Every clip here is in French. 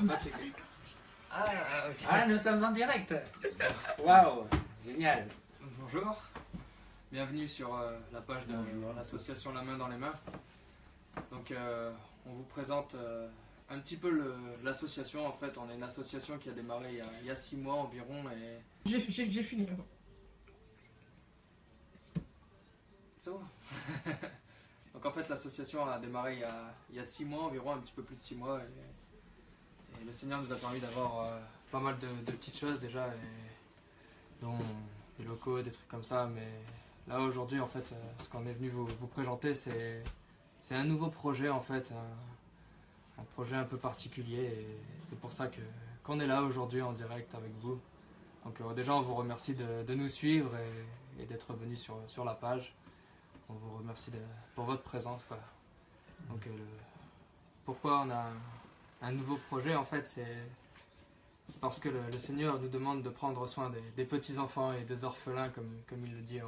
peux pas checker. Ah, ok. Ah, nous sommes en direct. Waouh, génial. Bonjour. Bienvenue sur la page de l'association La Main dans les Mains. Donc, on vous présente un petit peu l'association. En fait, on est une association qui a démarré il y a 6 mois environ. Et... J'ai fini, attends. Ça va. Donc, en fait, l'association a démarré il y a 6 mois environ, un petit peu plus de 6 mois. Et le Seigneur nous a permis d'avoir pas mal de petites choses déjà, dont des locaux, des trucs comme ça. Mais là, aujourd'hui, en fait, ce qu'on est venu vous présenter, c'est un nouveau projet, en fait, un projet un peu particulier. Et c'est pour ça qu'on est là aujourd'hui en direct avec vous. Donc déjà, on vous remercie de nous suivre et d'être venu sur la page. On vous remercie pour votre présence, quoi. Donc, pourquoi on a un nouveau projet, en fait, c'est parce que le Seigneur nous demande de prendre soin des petits-enfants et des orphelins, comme il le dit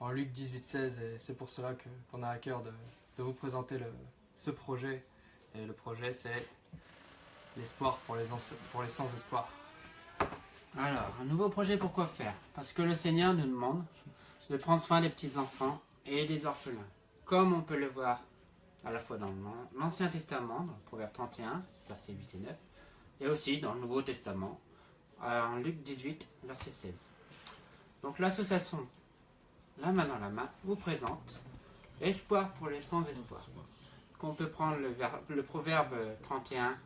en Luc 18-16. Et c'est pour cela qu'on a à cœur de vous présenter ce projet. Et le projet, c'est l'espoir pour les sans-espoir. Alors, un nouveau projet, pourquoi faire? Parce que le Seigneur nous demande de prendre soin des petits-enfants et des orphelins. Comme on peut le voir à la fois dans l'Ancien Testament, dans le Proverbe 31, versets 8 et 9, et aussi dans le Nouveau Testament, en Luc 18, verset 16. Donc l'association La Main dans la Main vous présente Espoir pour les sans-espoir. Qu'on peut prendre le Proverbe 31,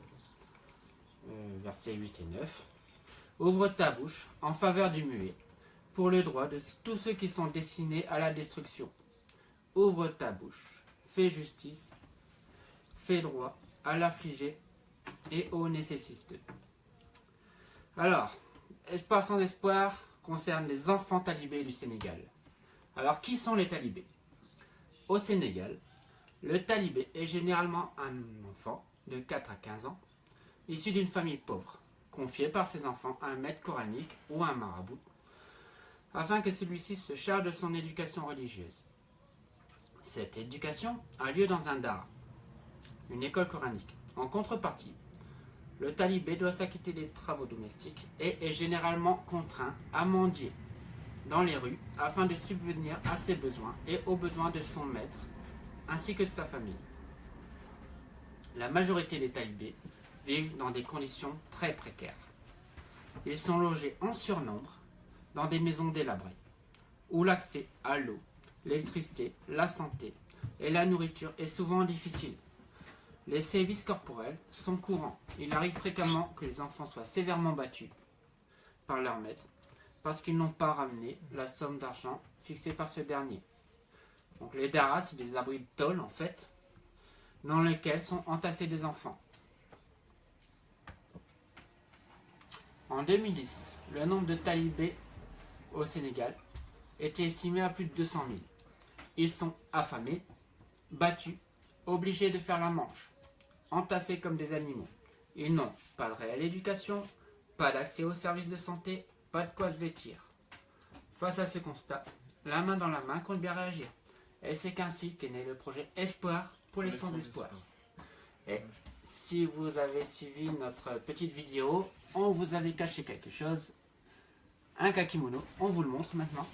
versets 8 et 9. Ouvre ta bouche en faveur du muet, pour le droit de tous ceux qui sont destinés à la destruction. Ouvre ta bouche, fais justice, fais droit à l'affligé et au nécessiteux. Alors, Espoir sans espoir concerne les enfants talibés du Sénégal. Alors, qui sont les talibés? Au Sénégal, le talibé est généralement un enfant de 4 à 15 ans, issu d'une famille pauvre, confié par ses enfants à un maître coranique ou à un marabout, afin que celui-ci se charge de son éducation religieuse. Cette éducation a lieu dans un dara, une école coranique. En contrepartie, le talibé doit s'acquitter des travaux domestiques et est généralement contraint à mendier dans les rues afin de subvenir à ses besoins et aux besoins de son maître ainsi que de sa famille. La majorité des talibés vivent dans des conditions très précaires. Ils sont logés en surnombre dans des maisons délabrées, où l'accès à l'eau, l'électricité, la santé et la nourriture est souvent difficile. Les sévices corporels sont courants. Il arrive fréquemment que les enfants soient sévèrement battus par leur maître parce qu'ils n'ont pas ramené la somme d'argent fixée par ce dernier. Donc les daras, c'est des abris de tôle en fait, dans lesquels sont entassés des enfants. En 2010, le nombre de talibés au Sénégal était estimé à plus de 200 000. Ils sont affamés, battus, obligés de faire la manche, entassés comme des animaux. Ils n'ont pas de réelle éducation, pas d'accès aux services de santé, pas de quoi se vêtir. Face à ce constat, La Main dans la Main compte bien réagir. Et c'est qu'ainsi qu'est né le projet Espoir pour les sans-espoir. Et si vous avez suivi notre petite vidéo, on vous avait caché quelque chose. Un kakimono, on vous le montre maintenant.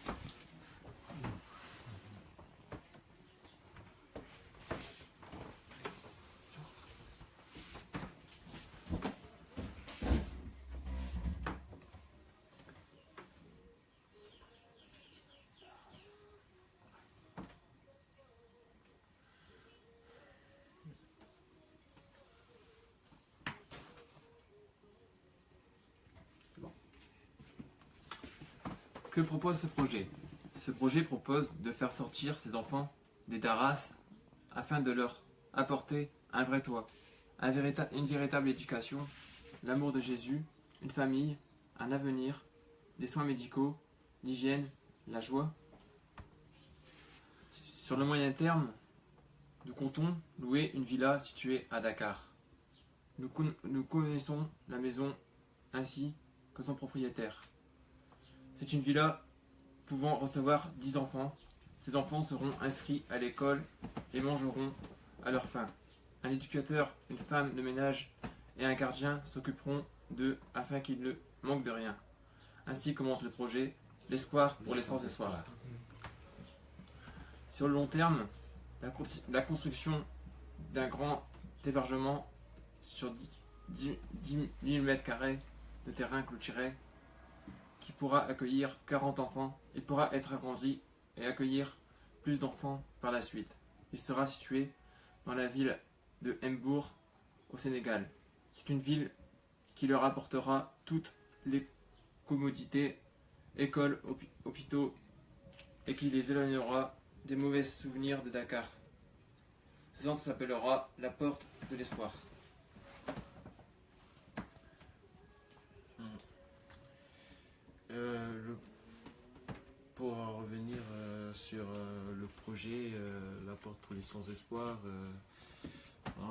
Que propose ce projet? Ce projet propose de faire sortir ces enfants des daras afin de leur apporter un vrai toit, une véritable éducation, l'amour de Jésus, une famille, un avenir, des soins médicaux, l'hygiène, la joie. Sur le moyen terme, nous comptons louer une villa située à Dakar. Nous connaissons la maison ainsi que son propriétaire. C'est une villa pouvant recevoir 10 enfants. Ces enfants seront inscrits à l'école et mangeront à leur faim. Un éducateur, une femme de ménage et un gardien s'occuperont d'eux afin qu'ils ne manquent de rien. Ainsi commence le projet, l'espoir pour les sans-espoir. Sur le long terme, la construction d'un grand hébergement sur 10 000 m² de terrain clôturé qui pourra accueillir 40 enfants. Il pourra être agrandi et accueillir plus d'enfants par la suite. Il sera situé dans la ville de Mbour au Sénégal. C'est une ville qui leur apportera toutes les commodités, écoles, hôpitaux et qui les éloignera des mauvais souvenirs de Dakar. Ce centre s'appellera la porte de l'espoir. Pour en revenir sur le projet La Porte pour les Sans-Espoir,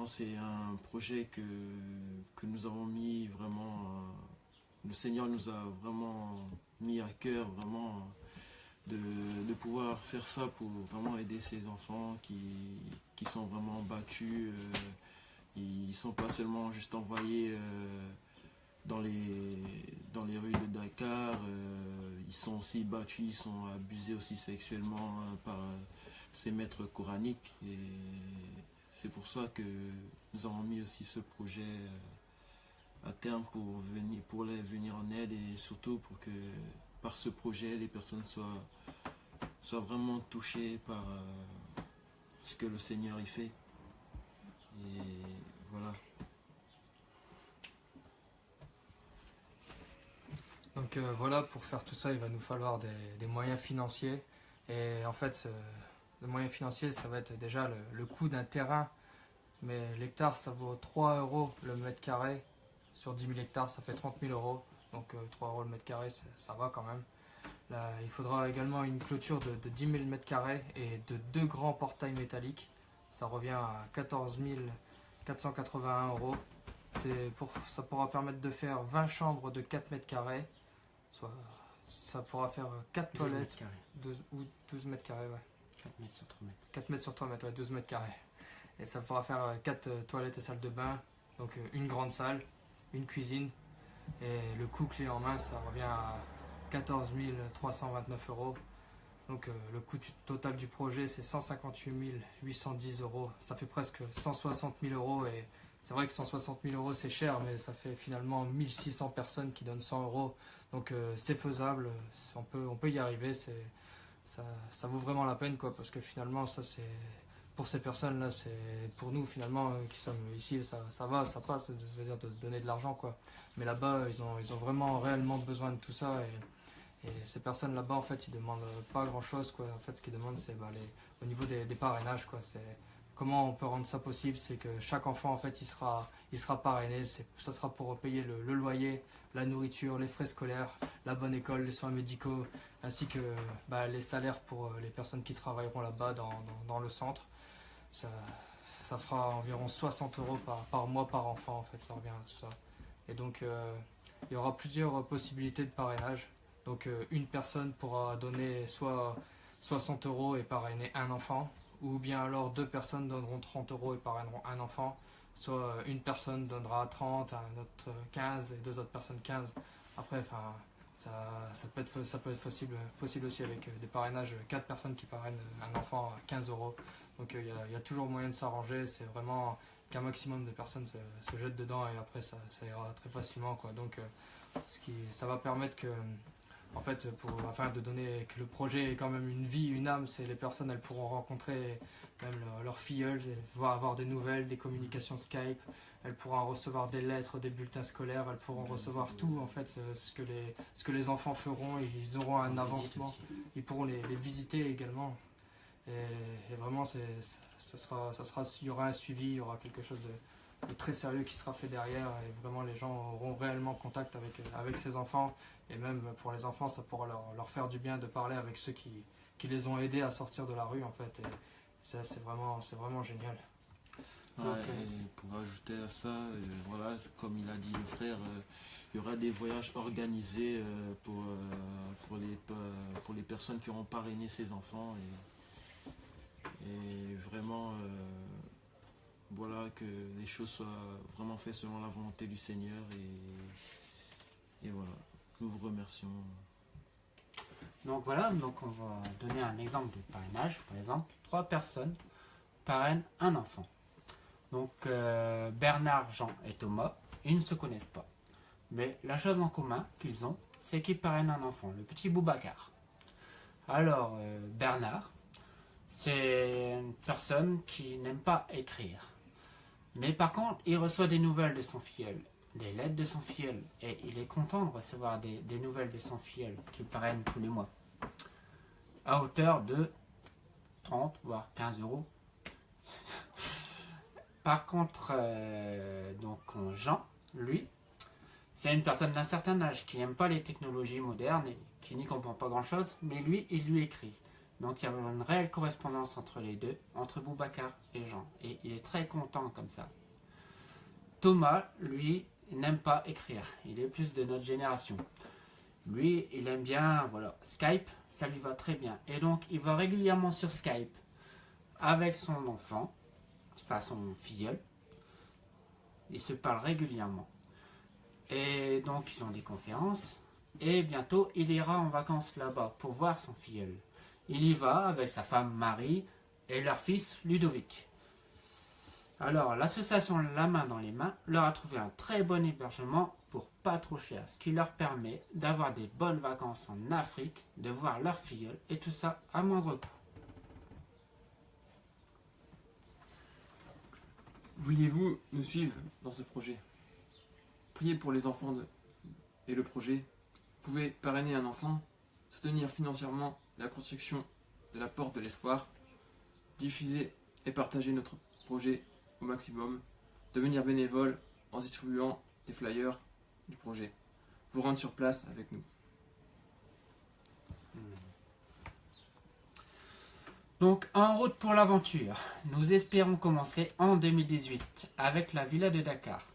c'est un projet que nous avons mis vraiment, le Seigneur nous a vraiment mis à cœur vraiment de pouvoir faire ça pour vraiment aider ces enfants qui sont vraiment battus. Ils ne sont pas seulement juste envoyés dans les rues de Dakar, ils sont aussi battus, ils sont abusés aussi sexuellement par ces maîtres coraniques. Et c'est pour ça que nous avons mis aussi ce projet à terme pour les venir en aide et surtout pour que par ce projet les personnes soient vraiment touchées par ce que le Seigneur y fait. Et voilà. Donc voilà, pour faire tout ça, il va nous falloir des moyens financiers. Et en fait, le moyen financier, ça va être déjà le coût d'un terrain. Mais l'hectare, ça vaut 3 € le mètre carré. Sur 10 000 hectares, ça fait 30 000 €. Donc 3 € le mètre carré, ça va quand même. Là, il faudra également une clôture de 10 000 mètres carrés et de 2 grands portails métalliques. Ça revient à 14 481 €. Ça pourra permettre de faire 20 chambres de 4 mètres carrés. Ça pourra faire 4 toilettes. 12 mètres carrés, ouais. 4 mètres sur 3 mètres. 4 mètres sur 3 mètres, ouais, 12 mètres carrés. Et ça pourra faire 4 toilettes et salles de bain. Donc une grande salle, une cuisine. Et le coût clé en main, ça revient à 14 329 €. Donc le coût total du projet, c'est 158 810 €. Ça fait presque 160 000 €. Et c'est vrai que 160 000 € c'est cher, mais ça fait finalement 1600 personnes qui donnent 100 €. Donc c'est faisable, on peut y arriver. Ça vaut vraiment la peine, quoi, parce que finalement, ça c'est pour ces personnes-là, c'est pour nous finalement qui sommes ici, ça va, ça passe, je veux dire, de donner de l'argent, quoi. Mais là-bas, ils ont vraiment réellement besoin de tout ça. Et ces personnes là-bas, en fait, ils demandent pas grand-chose, quoi. En fait, ce qu'ils demandent, c'est au niveau des parrainages, quoi. C'est comment on peut rendre ça possible, c'est que chaque enfant, en fait, il sera parrainé. Ça sera pour payer le loyer, la nourriture, les frais scolaires, la bonne école, les soins médicaux, ainsi que les salaires pour les personnes qui travailleront là-bas dans le centre. Ça fera environ 60 € par mois par enfant, en fait, ça revient à tout ça. Et donc, il y aura plusieurs possibilités de parrainage. Donc, une personne pourra donner soit 60 € et parrainer un enfant, ou bien alors 2 personnes donneront 30 € et parraineront un enfant, soit une personne donnera 30, un autre 15 et 2 autres personnes 15. Après, ça peut être possible aussi avec des parrainages, 4 personnes qui parrainent un enfant à 15 €. Donc il y a toujours moyen de s'arranger, c'est vraiment qu'un maximum de personnes se jettent dedans et après ça ira très facilement, quoi. Donc ça va permettre que, en fait, afin de donner que le projet ait quand même une vie, une âme, c'est les personnes, elles pourront rencontrer même leurs filleuls, avoir des nouvelles, des communications Skype, elles pourront recevoir des lettres, des bulletins scolaires, elles pourront recevoir tout, en fait, ce que les enfants feront, ils auront un avancement, ils pourront les visiter également. Et vraiment, il y aura un suivi, il y aura quelque chose de très sérieux qui sera fait derrière, et vraiment les gens auront réellement contact avec ces enfants. Et même pour les enfants, ça pourra leur faire du bien de parler avec ceux qui les ont aidés à sortir de la rue, en fait. Et ça, c'est vraiment génial. Ouais, et pour ajouter à ça, voilà, comme il a dit le frère, il y aura des voyages organisés pour les personnes qui auront parrainé ces enfants. Et vraiment, voilà, que les choses soient vraiment faites selon la volonté du Seigneur. Et voilà, nous vous remercions. Donc voilà, donc on va donner un exemple de parrainage. Par exemple, 3 personnes parrainent un enfant. Donc Bernard, Jean et Thomas, ils ne se connaissent pas. Mais la chose en commun qu'ils ont, c'est qu'ils parrainent un enfant, le petit Boubacar. Alors Bernard, c'est une personne qui n'aime pas écrire. Mais par contre, il reçoit des nouvelles de son filleul, des lettres de son filleul. Et il est content de recevoir des nouvelles de son filleul qu'il parraine tous les mois. À hauteur de 30 voire 15 euros. Par contre, donc Jean, lui, c'est une personne d'un certain âge qui n'aime pas les technologies modernes et qui n'y comprend pas grand-chose, mais lui, il lui écrit. Donc il y a une réelle correspondance entre les deux, entre Boubacar et Jean. Et il est très content comme ça. Thomas, lui, n'aime pas écrire. Il est plus de notre génération. Lui, il aime bien, voilà, Skype, ça lui va très bien. Et donc, il va régulièrement sur Skype avec son enfant, enfin son filleul. Ils se parlent régulièrement. Et donc, ils ont des conférences. Et bientôt, il ira en vacances là-bas pour voir son filleul. Il y va avec sa femme Marie et leur fils Ludovic. Alors, l'association La Main dans les Mains leur a trouvé un très bon hébergement pour pas trop cher, ce qui leur permet d'avoir des bonnes vacances en Afrique, de voir leur filleul et tout ça à moindre coût. Vouliez-vous nous suivre dans ce projet? Priez pour les enfants et le projet. Vous pouvez parrainer un enfant, soutenir financièrement la construction de la porte de l'espoir, diffuser et partager notre projet au maximum, devenir bénévole en distribuant des flyers du projet, vous rendre sur place avec nous. Donc, en route pour l'aventure, nous espérons commencer en 2018 avec la Villa de Dakar,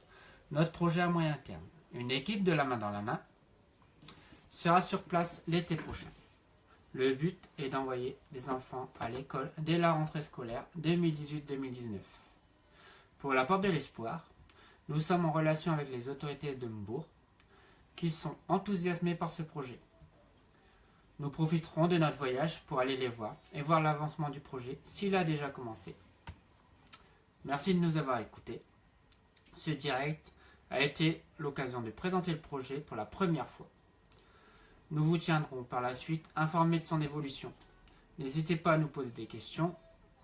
notre projet à moyen terme. Une équipe de La Main dans la Main sera sur place l'été prochain. Le but est d'envoyer des enfants à l'école dès la rentrée scolaire 2018-2019. Pour la Porte de l'Espoir, nous sommes en relation avec les autorités de Mbourg qui sont enthousiasmées par ce projet. Nous profiterons de notre voyage pour aller les voir et voir l'avancement du projet s'il a déjà commencé. Merci de nous avoir écoutés. Ce direct a été l'occasion de présenter le projet pour la première fois. Nous vous tiendrons par la suite informés de son évolution. N'hésitez pas à nous poser des questions.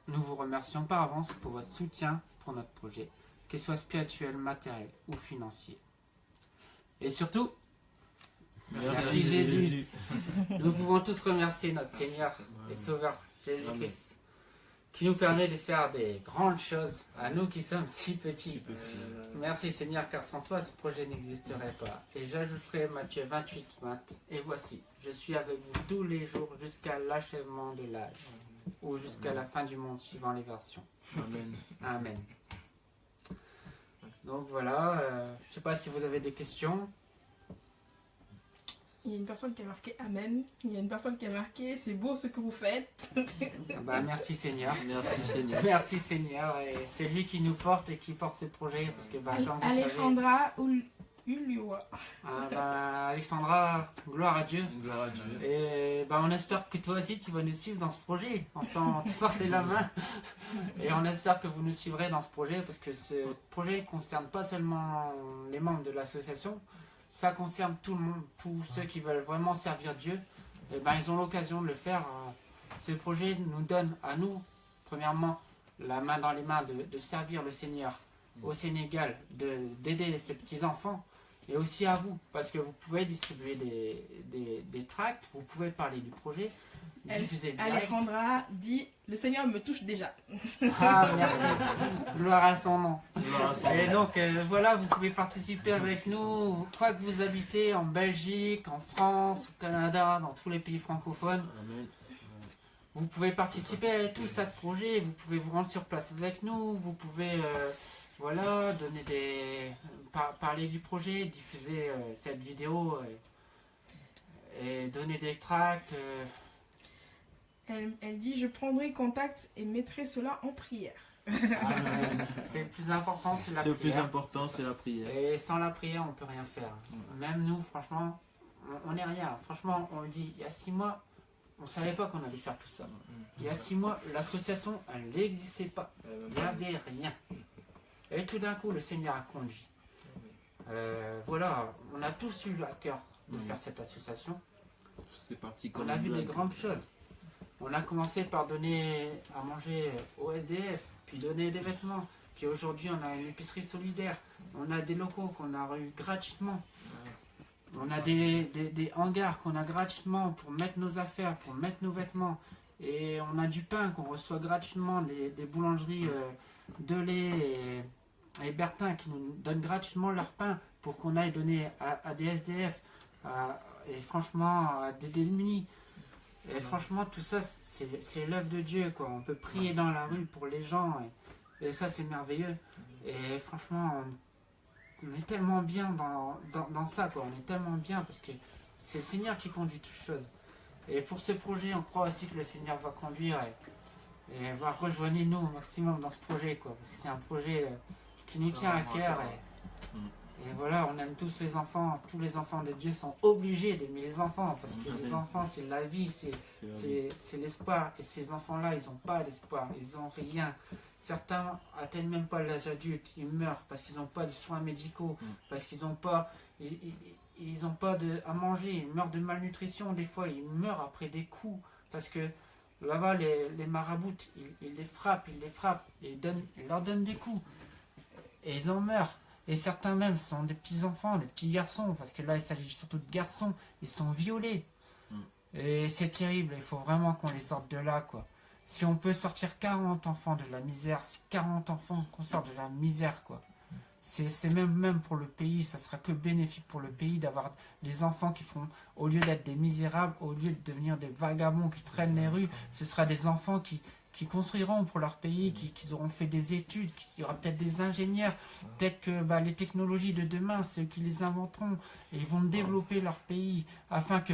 Nous vous remercions par avance pour votre soutien pour notre projet, qu'il soit spirituel, matériel ou financier. Et surtout, merci Jésus. Nous pouvons tous remercier notre Seigneur et Sauveur Jésus-Christ, qui nous permet de faire des grandes choses à nous qui sommes si petits. Merci Seigneur, car sans toi ce projet n'existerait pas. Et j'ajouterai Matthieu 28:20. Et voici, je suis avec vous tous les jours jusqu'à l'achèvement de l'âge, ou jusqu'à la fin du monde, suivant les versions. Amen. Amen. Donc voilà, je ne sais pas si vous avez des questions. Il y a une personne qui a marqué Amen. Il y a une personne qui a marqué c'est beau ce que vous faites. Merci Seigneur. Merci Seigneur. Merci Seigneur. Et c'est lui qui nous porte et qui porte ce projet. Parce que comme vous savez, Alejandra Ulua. Alexandra, gloire à Dieu. Gloire à Dieu. Et on espère que toi aussi tu vas nous suivre dans ce projet. On sent te forcer la main. Et on espère que vous nous suivrez dans ce projet parce que ce projet ne concerne pas seulement les membres de l'association. Ça concerne tout le monde, tous ceux qui veulent vraiment servir Dieu. Et ils ont l'occasion de le faire. Ce projet nous donne à nous, premièrement, la main dans les mains de servir le Seigneur au Sénégal, d'aider ces petits-enfants. Et aussi à vous, parce que vous pouvez distribuer des tracts, vous pouvez parler du projet, diffuser direct. Alejandra dit le Seigneur me touche déjà. Ah, merci. Gloire à son nom. Gloire à son Et nom. donc, voilà, vous pouvez participer avec nous, quoi que vous habitez, en Belgique, en France, au Canada, dans tous les pays francophones. Amen. Vous pouvez participer tous à ce projet, vous pouvez vous rendre sur place avec nous, vous pouvez donner parler du projet, diffuser cette vidéo et donner des tracts. Elle dit je prendrai contact et mettrai cela en prière. C'est le plus important, c'est la C'est le plus prière. important, c'est la prière. Et sans la prière, on peut rien faire. Même nous, franchement, on n'est rien. Franchement, on le dit, il y a 6 mois, on savait pas qu'on allait faire tout ça. Il y a 6 mois, l'association, elle n'existait pas. Il n'y avait rien. Et tout d'un coup, le Seigneur a conduit. Voilà, on a tous eu à cœur de faire cette association. C'est parti On comme a une vu des blague. grandes choses. On a commencé par donner à manger au SDF, puis donner des vêtements. Puis aujourd'hui, on a une épicerie solidaire. On a des locaux qu'on a eu gratuitement. On a des hangars qu'on a gratuitement pour mettre nos affaires, pour mettre nos vêtements. Et on a du pain qu'on reçoit gratuitement des boulangeries Delay et Bertin qui nous donnent gratuitement leur pain pour qu'on aille donner à des SDF et franchement à des démunis. Et franchement, tout ça, c'est l'œuvre de Dieu, quoi. On peut prier dans la rue pour les gens, et ça, c'est merveilleux. Et franchement, on est tellement bien dans ça, quoi. On est tellement bien parce que c'est le Seigneur qui conduit toutes choses. Et pour ce projet, on croit aussi que le Seigneur va conduire et va rejoindre nous au maximum dans ce projet, quoi. Parce que c'est un projet qui nous tient à cœur. Et voilà, on aime tous les enfants. Tous les enfants de Dieu sont obligés d'aimer les enfants. Parce que les enfants, c'est la vie, c'est l'espoir. Et ces enfants-là, ils n'ont pas d'espoir. Ils n'ont rien. Certains atteignent même pas l'âge adulte. Ils meurent parce qu'ils n'ont pas de soins médicaux. Parce qu'ils n'ont pas... Ils ont pas à manger. Ils meurent de malnutrition. Des fois, ils meurent après des coups. Parce que là-bas, les marabouts, ils les frappent. Et ils leur donnent des coups. Et ils en meurent. Et certains même sont des petits enfants, des petits garçons, parce que là il s'agit surtout de garçons, ils sont violés. Et c'est terrible, il faut vraiment qu'on les sorte de là, quoi. Si on peut sortir 40 enfants de la misère, c'est 40 enfants qu'on sort de la misère, quoi. C'est même pour le pays, ça sera que bénéfique pour le pays d'avoir des enfants qui font, au lieu d'être des misérables, au lieu de devenir des vagabonds qui traînent les rues, ce sera des enfants qui construiront pour leur pays, qui auront fait des études, il y aura peut-être des ingénieurs, peut-être que les technologies de demain, c'est eux qui les inventeront, et ils vont développer leur pays, afin que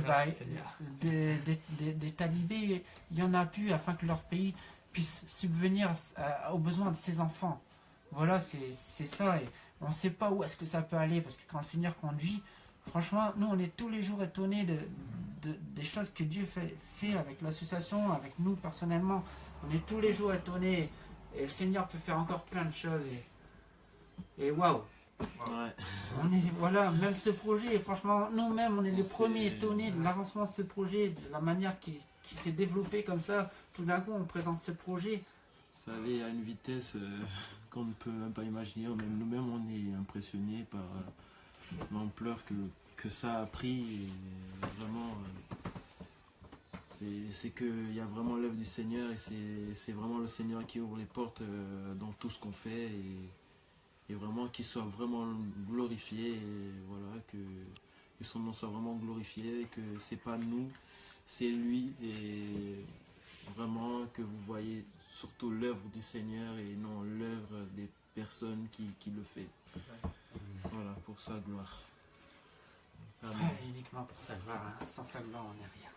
des talibés, il y en a plus, afin que leur pays puisse subvenir aux besoins de ses enfants. Voilà, c'est ça, et on ne sait pas où est-ce que ça peut aller, parce que quand le Seigneur conduit, franchement, nous on est tous les jours étonnés des choses que Dieu fait avec l'association, avec nous personnellement. On est tous les jours étonnés et le Seigneur peut faire encore plein de choses et waouh! Ouais. On est, voilà, même ce projet, franchement, nous-mêmes, on est les premiers étonnés de l'avancement de ce projet, de la manière qui s'est développé comme ça. Tout d'un coup, on présente ce projet. Ça allait à une vitesse qu'on ne peut même pas imaginer. Même nous-mêmes, on est impressionnés par l'ampleur que ça a pris. Et vraiment, c'est qu'il y a vraiment l'œuvre du Seigneur et c'est vraiment le Seigneur qui ouvre les portes dans tout ce qu'on fait et vraiment qu'il soit vraiment glorifié et voilà, que son nom soit vraiment glorifié, que c'est pas nous, c'est lui et vraiment que vous voyez surtout l'œuvre du Seigneur et non l'œuvre des personnes qui le fait. Voilà, pour sa gloire. Amen. Uniquement pour sa gloire, hein. Sans sa gloire, on n'est rien.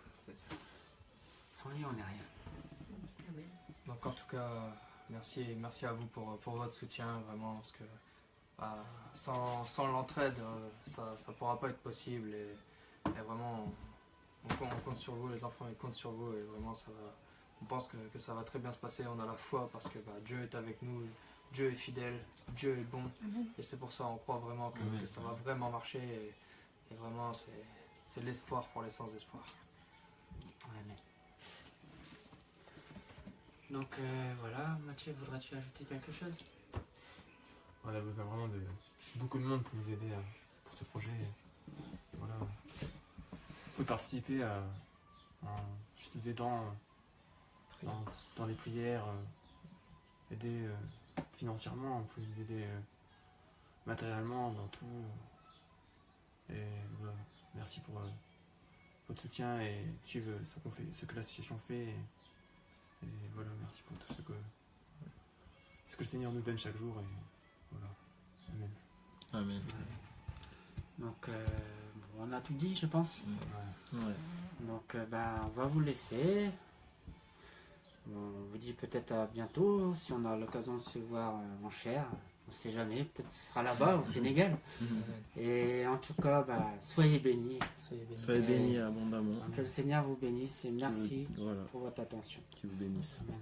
Sans lui, on n'est rien. Donc en tout cas, merci à vous pour votre soutien, vraiment, parce que sans l'entraide, ça ne pourra pas être possible. Et vraiment, on compte sur vous, les enfants, ils comptent sur vous, et vraiment, on pense que ça va très bien se passer. On a la foi parce que Dieu est avec nous, Dieu est fidèle, Dieu est bon. Et c'est pour ça on croit vraiment que ça va vraiment marcher. Et vraiment, c'est l'espoir pour les sans-espoir. Amen. Donc voilà, Mathieu, voudrais-tu ajouter quelque chose? On a besoin vraiment de beaucoup de monde pour nous aider pour ce projet. Voilà. Vous pouvez participer en juste nous aidant dans les prières, aider financièrement, vous pouvez nous aider matériellement dans tout. Et voilà, merci pour votre soutien et suivre ce que l'association fait. Et voilà, merci pour tout ce que le Seigneur nous donne chaque jour. Et voilà. Amen. Amen. Donc on a tout dit, je pense. Ouais. Donc on va vous laisser. Bon, on vous dit peut-être à bientôt, si on a l'occasion de se voir en chair. On ne sait jamais, peut-être ce sera là-bas, au Sénégal. Et en tout cas, soyez bénis. Soyez bénis abondamment. Que le Seigneur vous bénisse et merci Voilà, pour votre attention. qui vous bénisse. Amen.